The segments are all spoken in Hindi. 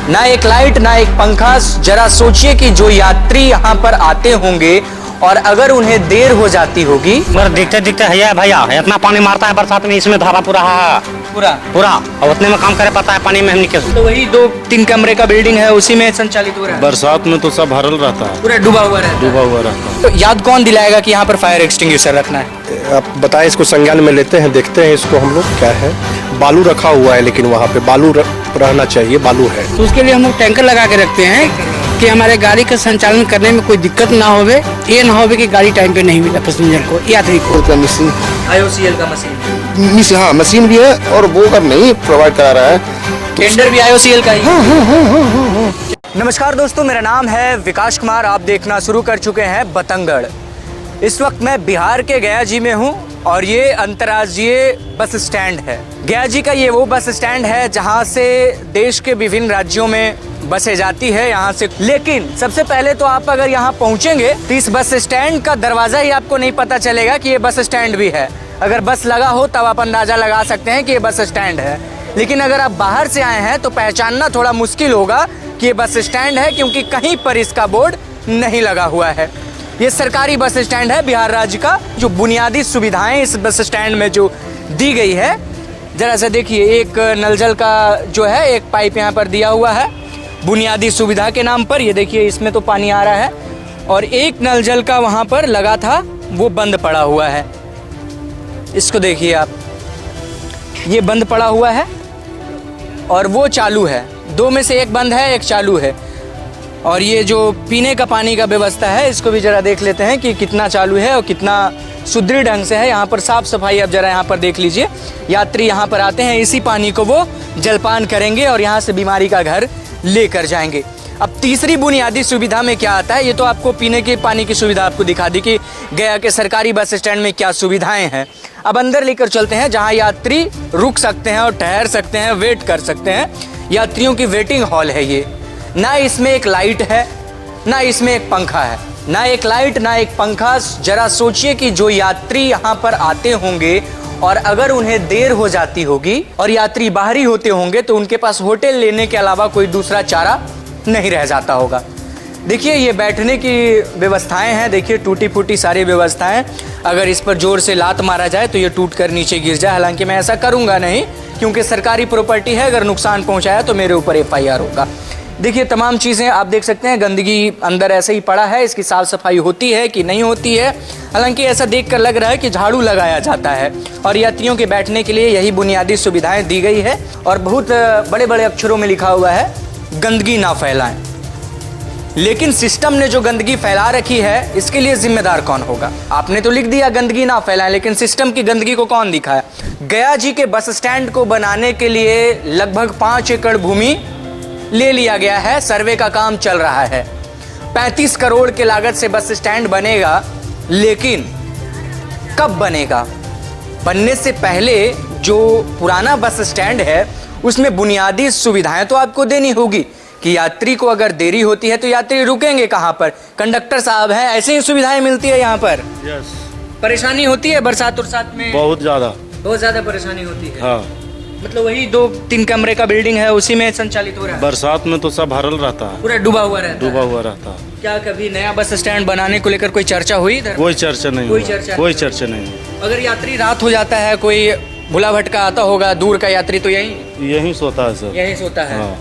ना एक लाइट ना एक पंखा। जरा सोचिए कि जो यात्री यहाँ पर आते होंगे और अगर उन्हें देर हो जाती होगी। मगर दिखते दिखते है भैया, इतना पानी मारता है बरसात में, इसमें धारा पूरा है पूरा और उतने में काम करे पता है पानी में हम निकल। तो वही 2-3 कमरे का बिल्डिंग है, उसी में संचालित हो रहा है। बरसात में तो सब भरल रहता है, पूरा डूबा हुआ रहता है। तो याद कौन दिलाएगा कि यहाँ पर फायर एक्सटिंग्विशर रखना है? आप बताएं, इसको संज्ञान में लेते हैं, देखते हैं इसको हम लोग क्या है। बालू रखा हुआ है, लेकिन वहाँ पे बालू रहना चाहिए, बालू है तो उसके लिए हम लोग टैंकर लगा के रखते हैं कि हमारे गाड़ी का संचालन करने में कोई दिक्कत ना होवे। ये ना होवे कि गाड़ी टाइम पे नहीं मिला पैसेंजर को, यात्री को। मशीन IOCL का मशीन, हाँ मशीन भी है और वो अगर नहीं प्रोवाइड करा रहा है टेंडर भी IOCL का ही। नमस्कार दोस्तों, मेरा नाम है विकास कुमार। आप देखना शुरू कर चुके हैं बतंगड़। इस वक्त मैं बिहार के गया जी में हूँ और ये अंतर्राज्यीय बस स्टैंड है। गया जी का ये वो बस स्टैंड है जहाँ से देश के विभिन्न राज्यों में बसें जाती है यहाँ से। लेकिन सबसे पहले तो आप अगर यहाँ पहुँचेंगे तो इस बस स्टैंड का दरवाज़ा ही आपको नहीं पता चलेगा कि ये बस स्टैंड भी है। अगर बस लगा हो तब आप अंदाज़ा लगा सकते हैं कि ये बस स्टैंड है, लेकिन अगर आप बाहर से आए हैं तो पहचानना थोड़ा मुश्किल होगा कि ये बस स्टैंड है, क्योंकि कहीं पर इसका बोर्ड नहीं लगा हुआ है। ये सरकारी बस स्टैंड है बिहार राज्य का। जो बुनियादी सुविधाएं इस बस स्टैंड में जो दी गई है, जरा सा देखिए। एक नल जल का जो है एक पाइप यहाँ पर दिया हुआ है बुनियादी सुविधा के नाम पर। ये देखिए, इसमें तो पानी आ रहा है। और एक नल जल का वहाँ पर लगा था, वो बंद पड़ा हुआ है। इसको देखिए आप, ये बंद पड़ा हुआ है और वो चालू है। दो में से एक बंद है, एक चालू है। और ये जो पीने का पानी का व्यवस्था है, इसको भी जरा देख लेते हैं कि कितना चालू है और कितना सुदृढ़ ढंग से है। यहाँ पर साफ सफाई आप जरा यहाँ पर देख लीजिए। यात्री यहाँ पर आते हैं, इसी पानी को वो जलपान करेंगे और यहाँ से बीमारी का घर लेकर जाएंगे। अब तीसरी बुनियादी सुविधा में क्या आता है, ये तो आपको पीने के पानी की सुविधा आपको दिखा दी कि गया के सरकारी बस स्टैंड में क्या सुविधाएं हैं। अब अंदर लेकर चलते हैं जहाँ यात्री रुक सकते हैं और ठहर सकते हैं, वेट कर सकते हैं। यात्रियों की वेटिंग हॉल है ये। ना इसमें एक लाइट है, ना इसमें एक पंखा है। ना एक लाइट ना एक पंखा। जरा सोचिए कि जो यात्री यहाँ पर आते होंगे और अगर उन्हें देर हो जाती होगी और यात्री बाहरी होते होंगे तो उनके पास होटल लेने के अलावा कोई दूसरा चारा नहीं रह जाता होगा। देखिए, ये बैठने की व्यवस्थाएं हैं। देखिए, टूटी फूटी सारी व्यवस्थाएं। अगर इस पर जोर से लात मारा जाए तो ये टूट कर नीचे गिर जाए। हालांकि मैं ऐसा करूंगा नहीं, क्योंकि सरकारी प्रॉपर्टी है। अगर नुकसान पहुंचाया तो मेरे ऊपर FIR होगा। देखिए, तमाम चीज़ें आप देख सकते हैं। गंदगी अंदर ऐसे ही पड़ा है। इसकी साफ सफाई होती है कि नहीं होती है? हालांकि ऐसा देखकर लग रहा है कि झाड़ू लगाया जाता है। और यात्रियों के बैठने के लिए यही बुनियादी सुविधाएं दी गई है। और बहुत बड़े बड़े अक्षरों में लिखा हुआ है, गंदगी ना फैलाएं। लेकिन सिस्टम ने जो गंदगी फैला रखी है, इसके लिए जिम्मेदार कौन होगा? आपने तो लिख दिया गंदगी ना फैलाएं, लेकिन सिस्टम की गंदगी को कौन दिखाया? गया जी के बस स्टैंड को बनाने के लिए लगभग 5 एकड़ भूमि ले लिया गया है। सर्वे का काम चल रहा है। 35 करोड़ के लागत से बस स्टैंड बनेगा, लेकिन कब बनेगा? बनने से पहले जो पुराना बस स्टैंड है उसमें बुनियादी सुविधाएं तो आपको देनी होगी कि यात्री को अगर देरी होती है तो यात्री रुकेंगे कहाँ पर? कंडक्टर साहब हैं, ऐसे ही सुविधाएं मिलती है यहाँ पर। परेशानी होती है बरसात उरसात में? बहुत ज़्यादा परेशानी होती है। हाँ, मतलब वही 2-3 कमरे का बिल्डिंग है, उसी में संचालित हो रहा है। बरसात में तो सब भरल रहता है, पूरा डूबा हुआ रहता है। क्या कभी नया बस स्टैंड बनाने को लेकर कोई चर्चा हुई इधर? कोई चर्चा नहीं, चर्चा नहीं। अगर यात्री रात हो जाता है, कोई भुला भटका आता होगा, दूर का यात्री, तो यही सोता है सर, यही सोता है। हाँ।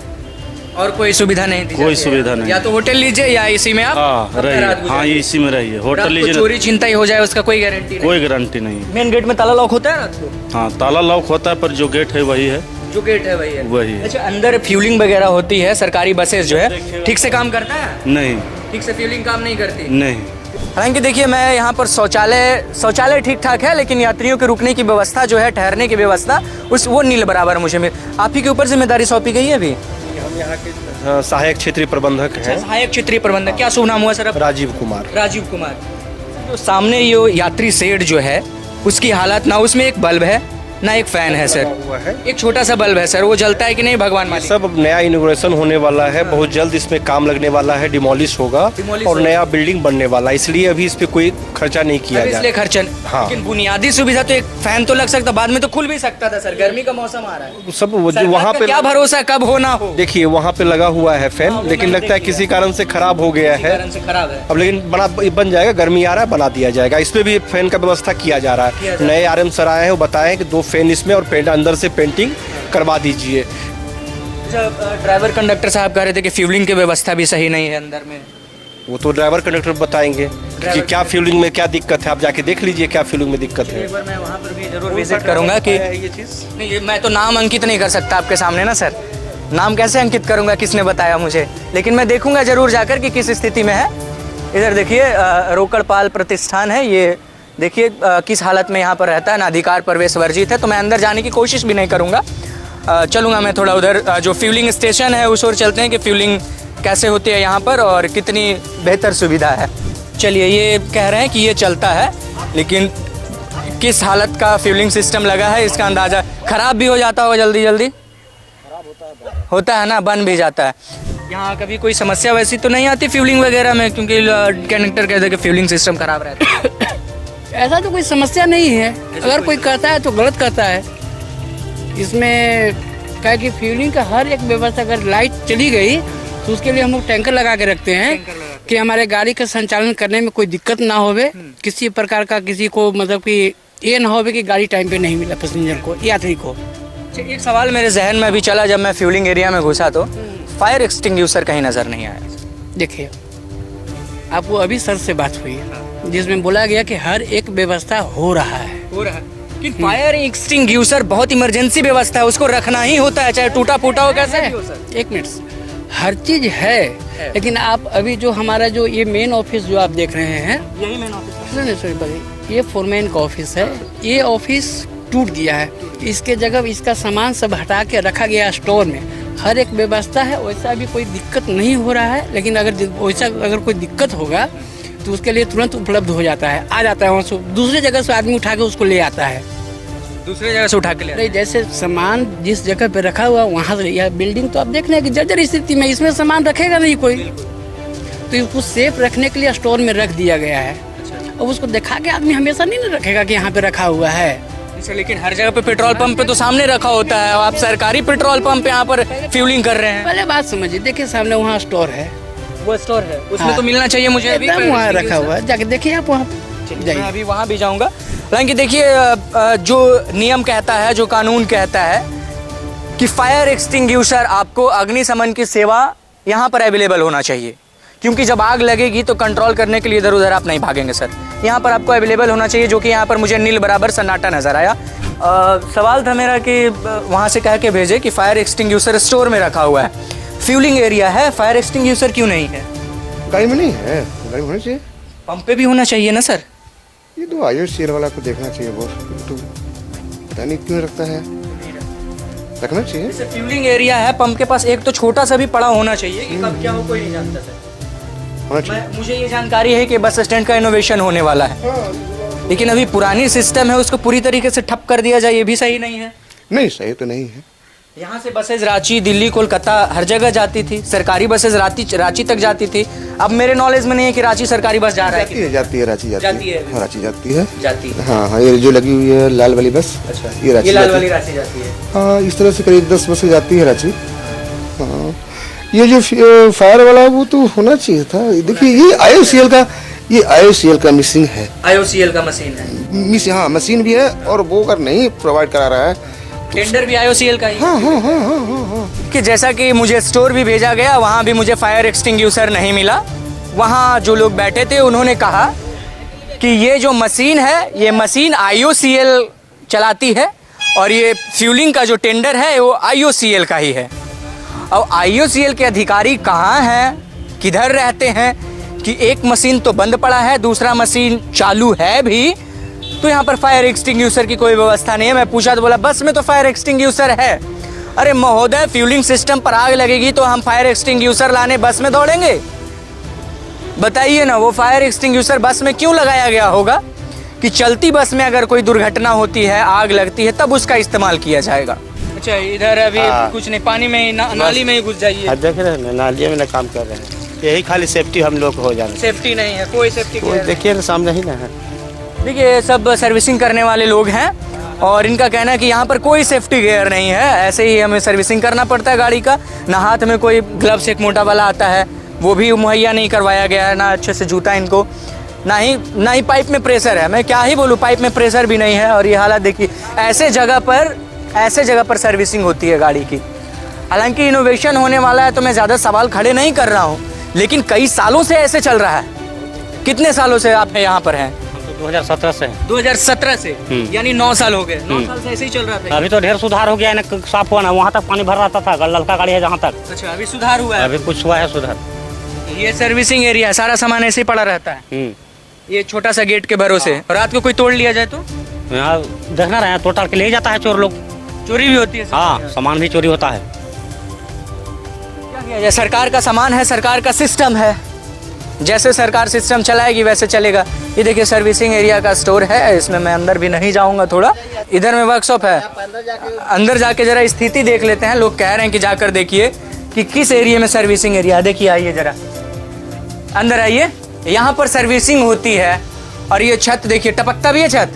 और कोई सुविधा नहीं दी? कोई सुविधा नहीं। या तो होटल लीजिए या इसी में आप रहिए। हाँ, इसी में रहिए। होटल लीजिए, चोरी चिंता ही हो जाए उसका कोई गारंटी नहीं? कोई गारंटी नहीं। मेन गेट में ताला लॉक होता है रात को? हाँ, ताला लॉक होता है, पर जो गेट है वही है। जो गेट है वही है? वही है। अच्छा, अंदर फ्यूलिंग वगैरह होती है? सरकारी बसेस जो है ठीक से काम करता है? नहीं, ठीक से फ्यूलिंग काम नहीं करती? नहीं। हालांकि देखिए, मैं यहाँ पर शौचालय ठीक ठाक है, लेकिन यात्रियों के रुकने की व्यवस्था जो है, ठहरने की व्यवस्था, वो नील बराबर मुझे आप ही के ऊपर जिम्मेदारी सौंपी गई है। अभी हम यहाँ के सहायक क्षेत्रीय प्रबंधक हैं। सहायक क्षेत्रीय प्रबंधक, क्या शुभ नाम हुआ सर? राजीव कुमार। राजीव कुमार। तो सामने ये यात्री शेड जो है उसकी हालत, ना उसमें एक बल्ब है, ना एक फैन है सर, हुआ है। एक छोटा सा बल्ब है सर, वो जलता है कि नहीं भगवान मालिक? सब अब नया इनोग्रेशन होने वाला है, बहुत जल्द इसमें काम लगने वाला है, डिमोलिश होगा डिमोलिश और होगा। नया बिल्डिंग बनने वाला है, इसलिए अभी इस पे कोई खर्चा नहीं किया अब जा इसलिए रहा खर्चन, हाँ। लेकिन बुनियादी सुविधा तो एक फैन तो लग सकता, बाद में तो खुल भी सकता था सर, गर्मी का मौसम आ रहा है। है। सब वो जो सरकार वहाँ का पे क्या भरोसा कब हो ना हो, देखिए वहाँ पे लगा हुआ है फैन, हाँ, वो लेकिन मैंने लगता है देख किसी लिया। कारण से खराब हो गया इसी है। कारण से खराब है। अब लेकिन बन जाएगा, गर्मी आ रहा है, बना दिया जाएगा। इस पे भी फैन का व्यवस्था किया जा रहा किया है। जा रहा नए आरएम सर आए हैं, वो बताए हैं कि 2 फैन इसमें और अंदर से पेंटिंग करवा दीजिए। जब ड्राइवर कंडक्टर साहब कह रहे थे कि फ्यूलिंग की व्यवस्था भी सही नहीं है अंदर में, वो तो ड्राइवर कंडक्टर बताएंगे कि क्या फ्यूलिंग में क्या दिक्कत है। आप जाके देख लीजिए क्या फ्यूलिंग में दिक्कत है। एक बार मैं वहाँ पर भी जरूर विजिट करूंगा कि ये चीज़ नहीं, ये मैं तो नाम अंकित नहीं कर सकता आपके सामने ना सर, नाम कैसे अंकित करूंगा, किसने बताया मुझे, लेकिन मैं देखूंगा जरूर जाकर कि किस स्थिति में है। इधर देखिए रोकड़पाल प्रतिष्ठान है, ये देखिए किस हालत में यहाँ पर रहता है, ना अधिकार प्रवेश वर्जित है, तो मैं अंदर जाने की कोशिश भी नहीं करूँगा। चलूँगा मैं थोड़ा उधर जो फ्यूलिंग स्टेशन है उस ओर चलते हैं कि फ्यूलिंग कैसे होती है यहाँ पर और कितनी बेहतर सुविधा है। चलिए, ये कह रहे हैं कि ये चलता है, लेकिन किस हालत का फ्यूलिंग सिस्टम लगा है इसका अंदाज़ा, ख़राब भी हो जाता होगा जल्दी जल्दी, होता है ना, बन भी जाता है। यहाँ कभी कोई समस्या वैसी तो नहीं आती फ्यूलिंग वगैरह में, क्योंकि कंडक्टर कहते हैं कि फ्यूलिंग सिस्टम खराब रहता है। ऐसा तो कोई समस्या नहीं है, अगर कोई करता है तो गलत करता है। इसमें क्या है कि फ्यूलिंग का हर एक व्यवस्था, अगर लाइट चली गई तो उसके लिए हम लोग टैंकर लगा के रखते हैं कि हमारे गाड़ी का संचालन करने में कोई दिक्कत ना होवे, किसी प्रकार का किसी को मतलब कि ये ना होवे कि गाड़ी टाइम पे नहीं मिला पैसेंजर को, यात्री को। एक सवाल मेरे जहन में भी चला जब मैं फ्यूलिंग एरिया में घुसा तो फायर एक्सटिंग्विशर कहीं नज़र नहीं आया। देखिए, आपको अभी सर से बात हुई जिसमें बोला गया कि हर एक व्यवस्था हो रहा है। कि फायर एक्सटिंग्विशर बहुत इमरजेंसी व्यवस्था है, उसको रखना ही होता है, चाहे टूटा फूटा हो कैसे भी हो सर। एक मिनट, हर चीज है, लेकिन आप अभी जो हमारा जो ये मेन ऑफिस जो आप देख रहे हैं, यही मेन ऑफिस नहीं सॉरी भाई, ये फोरमैन का ऑफिस है। ये ऑफिस टूट गया है, इसके जगह इसका सामान सब हटा के रखा गया स्टोर में। हर एक व्यवस्था है, वैसा भी कोई दिक्कत नहीं हो रहा है, लेकिन अगर कोई दिक्कत होगा तो उसके लिए तुरंत उपलब्ध हो जाता है, आ जाता है वहाँ से, दूसरे जगह से आदमी उठा के उसको ले आता है। दूसरे जगह से उठा के ले नहीं, जैसे सामान जिस जगह पे रखा हुआ वहाँ से, या बिल्डिंग तो आप देख रहे हैं कि जर्जर स्थिति में, इसमें सामान रखेगा नहीं कोई, तो उसको सेफ रखने के लिए स्टोर में रख दिया गया है। अब उसको दिखा के आदमी हमेशा नहीं ना रखेगा कि यहाँ पे रखा हुआ है। अच्छा, लेकिन हर जगह पे पेट्रोल पंप पे तो सामने रखा होता है, आप सरकारी पेट्रोल पंप पे यहाँ पर फ्यूलिंग कर रहे हैं। पहले बात समझिए, देखिए सामने वहाँ स्टोर है, वो स्टोर है, उसमें हाँ। तो मिलना चाहिए मुझे अभी, एकदम वहाँ रखा हुआ है, जाके देखिए आप वहाँ मैं जाइए। अभी वहाँ भी जाऊँगा। हालांकि देखिए जो नियम कहता है, जो कानून कहता है कि फायर एक्सटिंग्विशर आपको अग्निशमन की सेवा यहाँ पर अवेलेबल होना चाहिए, क्योंकि जब आग लगेगी तो कंट्रोल करने के लिए इधर उधर आप नहीं भागेंगे सर, यहाँ पर आपको अवेलेबल होना चाहिए, जो कि यहाँ पर मुझे नील बराबर सन्नाटा नज़र आया। सवाल था मेरा कि वहाँ से कह के भेजे कि फायर एक्सटिंग्विशर स्टोर में रखा हुआ है, फ्यूलिंग एरिया है, फायर एक्सटिंग्विशर क्यों नहीं है? गाड़ी में नहीं है, गाड़ी में होना चाहिए। पंप पे भी होना चाहिए ना सर। ये तो IOCL वाला को देखना चाहिए बॉस, तो पता नहीं क्यों रखता है, रखना चाहिए। जैसे फ्यूलिंग एरिया है, पंप के पास एक तो छोटा सा भी पड़ा होना चाहिए कि कब क्या हो कोई नहीं जानता सर। होना चाहिए। मुझे ये जानकारी है कि बस स्टैंड का इनोवेशन होने वाला है, लेकिन अभी पुरानी सिस्टम है उसको पूरी तरीके से ठप कर दिया जाए, ये भी सही नहीं है। नहीं, सही तो नहीं है। यहाँ से बसेज रांची, दिल्ली, कोलकाता हर जगह जाती थी, सरकारी बसेज रांची तक जाती थी। अब मेरे नॉलेज में नहीं है कि रांची सरकारी बस जा रहा है कि जाती है, रांची जाती जाती है, है। हाँ, रांची जाती है। जाती है। हाँ हाँ, ये जो लगी हुई है लाल वाली बस, अच्छा, ये रांची ये लाल जाती वाली है। रांची जाती है। हाँ, इस तरह से करीब 10 बसें जाती है रांची। हाँ, ये जो फायर वाला वो तो होना चाहिए था। देखिए ये IOCL का मिसिंग है। IOCL का मशीन है, हाँ, मशीन भी है, और वो अगर नहीं प्रोवाइड करा रहा है, टेंडर भी IOCL का ही। हाँ हाँ हाँ हाँ हाँ हाँ। कि जैसा कि मुझे स्टोर भी भेजा गया, वहाँ भी मुझे फायर एक्सटिंग्विशर नहीं मिला। वहाँ जो लोग बैठे थे उन्होंने कहा कि ये जो मशीन है, ये मशीन IOCL चलाती है और ये फ्यूलिंग का जो टेंडर है वो IOCL का ही है। अब IOCL के अधिकारी कहाँ हैं, किधर रहते हैं कि एक मशीन तो बंद पड़ा है, दूसरा मशीन चालू है भी, तो यहाँ पर फायर एक्सटिंग्विशर की कोई व्यवस्था नहीं है। मैं पूछा तो बोला बस में तो फायर एक्सटिंग्विशर है। अरे महोदय, फ्यूलिंग सिस्टम पर आग लगेगी तो हम फायर एक्सटिंग्विशर लाने बस में दौड़ेंगे? बताइए ना, वो फायर एक्सटिंग्विशर बस में क्यों लगाया गया होगा कि चलती बस में अगर कोई दुर्घटना होती है, आग लगती है, तब उसका इस्तेमाल किया जाएगा। अच्छा, इधर अभी कुछ नहीं, पानी में ही नाली में ही घुस जाइए। देख रहे हैं नालिए में ना काम कर रहे हैं, यही खाली सेफ्टी हम लोग को हो जाना। सेफ्टी नहीं है, कोई सेफ्टी देखिए सामने ही ना है। देखिए सब सर्विसिंग करने वाले लोग हैं और इनका कहना है कि यहाँ पर कोई सेफ्टी गियर नहीं है, ऐसे ही हमें सर्विसिंग करना पड़ता है गाड़ी का। ना हाथ में कोई ग्लव्स एक मोटा वाला आता है, वो भी मुहैया नहीं करवाया गया है, ना अच्छे से जूता इनको, ना ही पाइप में प्रेशर है। मैं क्या ही बोलूँ, पाइप में प्रेशर भी नहीं है। और ये हालत देखिए, ऐसे जगह पर सर्विसिंग होती है गाड़ी की। हालांकि इनोवेशन होने वाला है तो मैं ज़्यादा सवाल खड़े नहीं कर रहा हूँ, लेकिन कई सालों से ऐसे चल रहा है। कितने सालों से आप यहाँ पर हैं? 2017 से। 2017 से, यानी 9 साल हो गए। 9 साल से ऐसे ही चल रहा था। अभी तो ढेर सुधार हो गया है ना, साफ हुआ ना, वहाँ तक पानी भर रहता था, ललका गाड़ी है जहाँ तक। अच्छा, अभी सुधार हुआ है? अभी कुछ हुआ है सुधार। ये सर्विसिंग एरिया है, सारा सामान ऐसे ही पड़ा रहता है। ये छोटा सा गेट के भरोसे, और रात को कोई तोड़ लिया जाए तो यहाँ देखना रहे, तोड़ ताड़ के ले जाता है चोर लोग। चोरी भी होती है? हाँ, सामान भी चोरी होता है। क्या किया जाए, सरकार का सामान है, सरकार का सिस्टम है, जैसे सरकार सिस्टम चलाएगी वैसे चलेगा। ये देखिए सर्विसिंग एरिया का स्टोर है, इसमें मैं अंदर भी नहीं जाऊंगा। थोड़ा इधर में वर्कशॉप है, अंदर जाके जरा स्थिति देख लेते हैं। लोग कह रहे हैं कि जाकर देखिए कि किस एरिया में सर्विसिंग एरिया। देखिए, आइए जरा अंदर आइए, यहाँ पर सर्विसिंग होती है। और ये छत देखिए, टपकता भी है छत,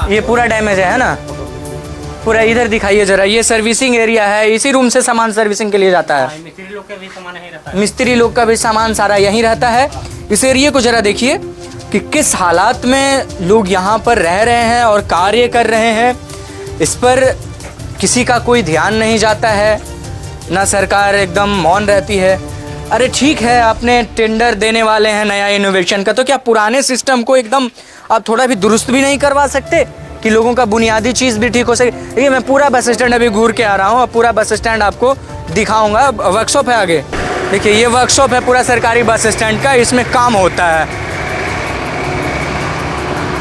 ये पूरा डैमेज है ना पूरा। इधर दिखाइए जरा, ये सर्विसिंग एरिया है, इसी रूम से सामान सर्विसिंग के लिए जाता है। मिस्त्री लोग का भी सामान यहीं रहता है। मिस्त्री लोग का भी सामान सारा यहीं रहता है। इस एरिया को जरा देखिए कि किस हालात में लोग यहाँ पर रह रहे हैं और कार्य कर रहे हैं। इस पर किसी का कोई ध्यान नहीं जाता है, ना सरकार एकदम मौन रहती है। अरे ठीक है, आपने टेंडर देने वाले हैं नया इनोवेशन का, तो क्या पुराने सिस्टम को एकदम आप थोड़ा भी दुरुस्त भी नहीं करवा सकते कि लोगों का बुनियादी चीज़ भी ठीक हो सके? ये मैं पूरा बस स्टैंड अभी घूर के आ रहा हूँ, पूरा बस स्टैंड आपको दिखाऊंगा। वर्कशॉप है आगे, देखिए ये वर्कशॉप है पूरा सरकारी बस स्टैंड का, इसमें काम होता है।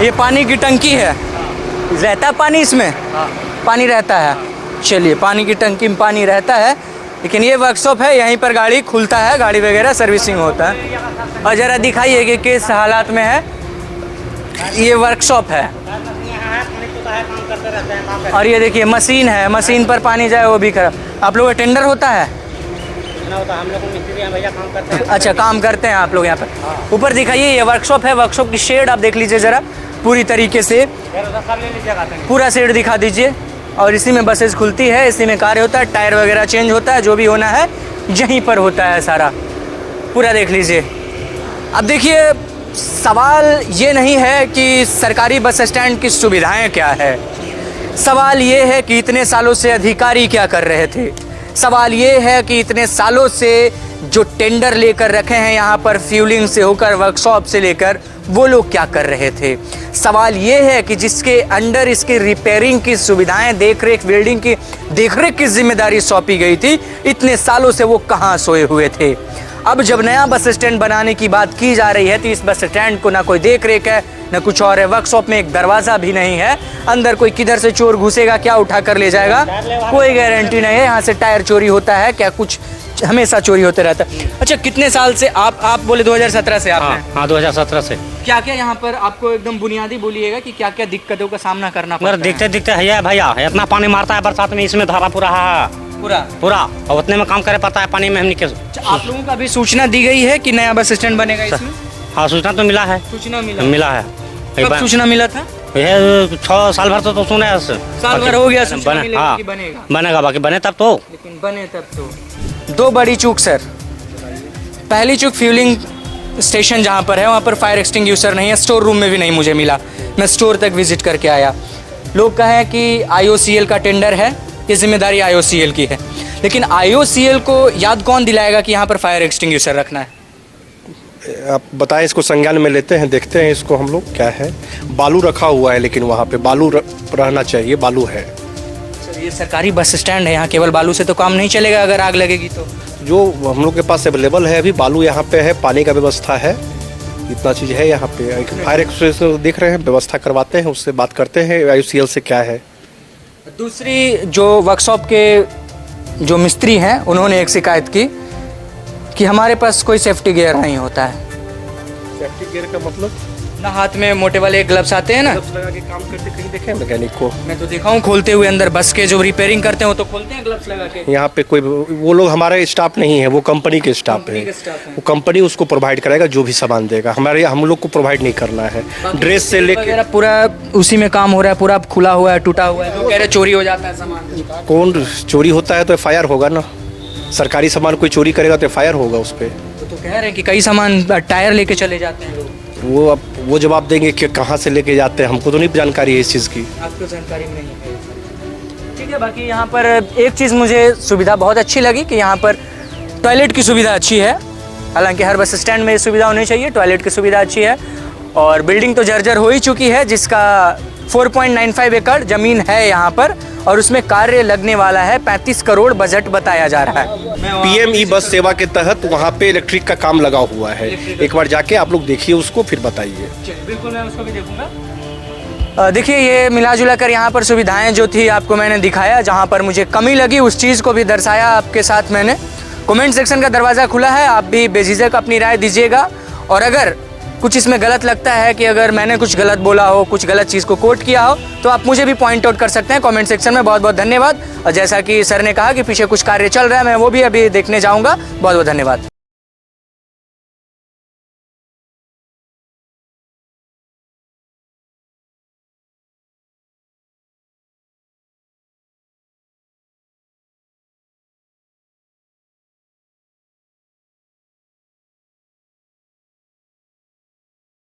ये पानी की टंकी है, रहता पानी इसमें? पानी रहता है। चलिए, पानी की टंकी में पानी रहता है, लेकिन ये वर्कशॉप है, यहीं पर गाड़ी खुलता है, गाड़ी वगैरह सर्विसिंग होता है। और ज़रा दिखाइए कि किस हालात में है। ये वर्कशॉप है और ये देखिए मशीन है, मशीन पर पानी जाए वो भी खराब। आप लोग का टेंडर होता है? हम लोग मिस्त्री हैं भैया, काम करते हैं। अच्छा, काम करते हैं आप लोग यहाँ पर। ऊपर दिखाइए, ये वर्कशॉप है, वर्कशॉप की शेड आप देख लीजिए ज़रा पूरी तरीके से, पूरा शेड दिखा दीजिए। और इसी में बसेस खुलती है, इसी में कार्य होता है, टायर वगैरह चेंज होता है, जो भी होना है यहीं पर होता है सारा, पूरा देख लीजिए। अब देखिए, सवाल ये नहीं है कि सरकारी बस स्टैंड की सुविधाएं क्या है, सवाल ये है कि इतने सालों से अधिकारी क्या कर रहे थे। सवाल ये है कि इतने सालों से जो टेंडर लेकर रखे हैं यहाँ पर, फ्यूलिंग से होकर वर्कशॉप से लेकर, वो लोग क्या कर रहे थे। सवाल ये है कि जिसके अंडर इसके रिपेयरिंग की सुविधाएं, देखरेख, वेल्डिंग की देखरेख की जिम्मेदारी सौंपी गई थी, इतने सालों से वो कहाँ सोए हुए थे। अब जब नया बस स्टैंड बनाने की बात की जा रही है तो इस बस स्टैंड को ना कोई देख रेख है, ना कुछ और है। वर्कशॉप में एक दरवाज़ा भी नहीं है, अंदर कोई किधर से चोर घुसेगा, क्या उठा कर ले जाएगा, कोई गारंटी नहीं है। यहाँ से टायर चोरी होता है क्या, कुछ हमेशा चोरी होते रहता है। अच्छा, कितने साल से आप बोले 2017 से आपने? हाँ, 2017 से। क्या क्या यहाँ पर आपको एकदम बुनियादी बोलिएगा कि क्या क्या दिक्कतों का सामना करना पड़ता है? दिखते दिखते है भैया, इतना पानी मारता है बरसात में, इसमें धारा पूरा और उतने में काम करे पड़ता है पानी में। हमने कैसे, आप लोगों का भी सूचना दी गई है कि नया बस स्टैंड बनेगा इसमें? हाँ, सूचना तो मिला है। सूचना मिला है। कब सूचना मिला था? यह 6 साल भर तो सुने, साल भर हो गया सूचना मिलेगा हाँ, कि बनेगा। बनेगा, बाकी बने तब तो। लेकिन बने तब तो। दो बड़ी चूक सर। पहली चूक, फ्यूलिंग स्टेशन जहाँ पर है वहाँ पर फायर एक्सटिंग्विशर नहीं है, स्टोर रूम में भी नहीं मुझे मिला। मैं स्टोर तक विजिट करके आया। लोग कहें कि IOCL का टेंडर है, ये जिम्मेदारी IOCL की है, लेकिन IOCL को याद कौन दिलाएगा कि यहाँ पर फायर एक्सटिंग्विशर रखना है? आप बताएं, इसको संज्ञान में लेते हैं, देखते हैं इसको हम लोग क्या है। बालू रखा हुआ है, लेकिन वहाँ पे बालू रहना चाहिए, बालू है। ये सरकारी बस स्टैंड है, यहाँ केवल बालू से तो काम नहीं चलेगा, अगर आग लगेगी तो। जो हम लोग के पास अवेलेबल है अभी, बालू यहाँ पे है, पानी का व्यवस्था है, इतना चीज़ है यहाँ पे। फायर एक्सटिंग्विशर देख रहे हैं, व्यवस्था करवाते हैं, उससे बात करते हैं IOCL से क्या है। दूसरी, जो वर्कशॉप के जो मिस्त्री हैं, उन्होंने एक शिकायत की कि हमारे पास कोई सेफ्टी गियर नहीं होता है। सेफ्टी गियर का मतलब? ना हाथ में मोटे वाले ग्लव्स आते हैं ना, ग्लव्स लगा के काम करते कहीं देखे हैं मैकेनिक को? मैं तो देखा हूँ खोलते हुए, अंदर बस के जो रिपेयरिंग करते हैं वो तो खोलते हैं ग्लव्स लगा के। यहाँ पे कोई वो लोग हमारे स्टाफ नहीं है, वो कंपनी के स्टाफ कंपनी है। के स्टाफ हैं। वो कंपनी उसको प्रोवाइड कराएगा जो भी सामान देगा, हम लोग को प्रोवाइड नहीं करना है। ड्रेस से लेके वगैरह पूरा उसी में काम हो रहा है, पूरा खुला हुआ है, टूटा हुआ है, लोग कह रहे चोरी हो जाता है सामान। कौन चोरी होता है तो FIR होगा ना, सरकारी सामान कोई चोरी करेगा तो FIR होगा उस पर। तो कह रहे हैं कि कई सामान टायर लेके चले जाते हैं लोग। वो अब वो जवाब देंगे कि कहाँ से लेके जाते हैं, हमको तो नहीं जानकारी है इस चीज़ की। आपको जानकारी नहीं है? ठीक है। बाकी यहाँ पर एक चीज़ मुझे सुविधा बहुत अच्छी लगी कि यहाँ पर टॉयलेट की सुविधा अच्छी है। हालांकि हर बस स्टैंड में ये सुविधा होनी चाहिए, टॉयलेट की सुविधा अच्छी है। और बिल्डिंग तो जर्जर हो ही चुकी है, जिसका 4.95 एकड़ ज़मीन है यहाँ पर, और उसमें कार्य लगने वाला है। 35 करोड़ बजट बताया जा रहा है। PME बस सेवा के तहत वहाँ पे इलेक्ट्रिक का काम लगा हुआ है। एक बार जाके आप लोग देखिए उसको, फिर बताइए। बिल्कुल, मैं उसको भी देखूंगा। देखिए, ये मिला जुला कर यहाँ पर सुविधाएं जो थी आपको मैंने दिखाया। जहाँ पर मुझे कमी लगी उस चीज़ को भी दर्शाया आपके साथ मैंने। कमेंट सेक्शन का दरवाज़ा खुला है, आप भी बेझिझक अपनी राय दीजिएगा। और अगर कुछ इसमें गलत लगता है कि अगर मैंने कुछ गलत बोला हो, कुछ गलत चीज़ को कोट किया हो, तो आप मुझे भी पॉइंट आउट कर सकते हैं कमेंट सेक्शन में। बहुत बहुत धन्यवाद। और जैसा कि सर ने कहा कि पीछे कुछ कार्य चल रहा है, मैं वो भी अभी देखने जाऊँगा। बहुत बहुत धन्यवाद।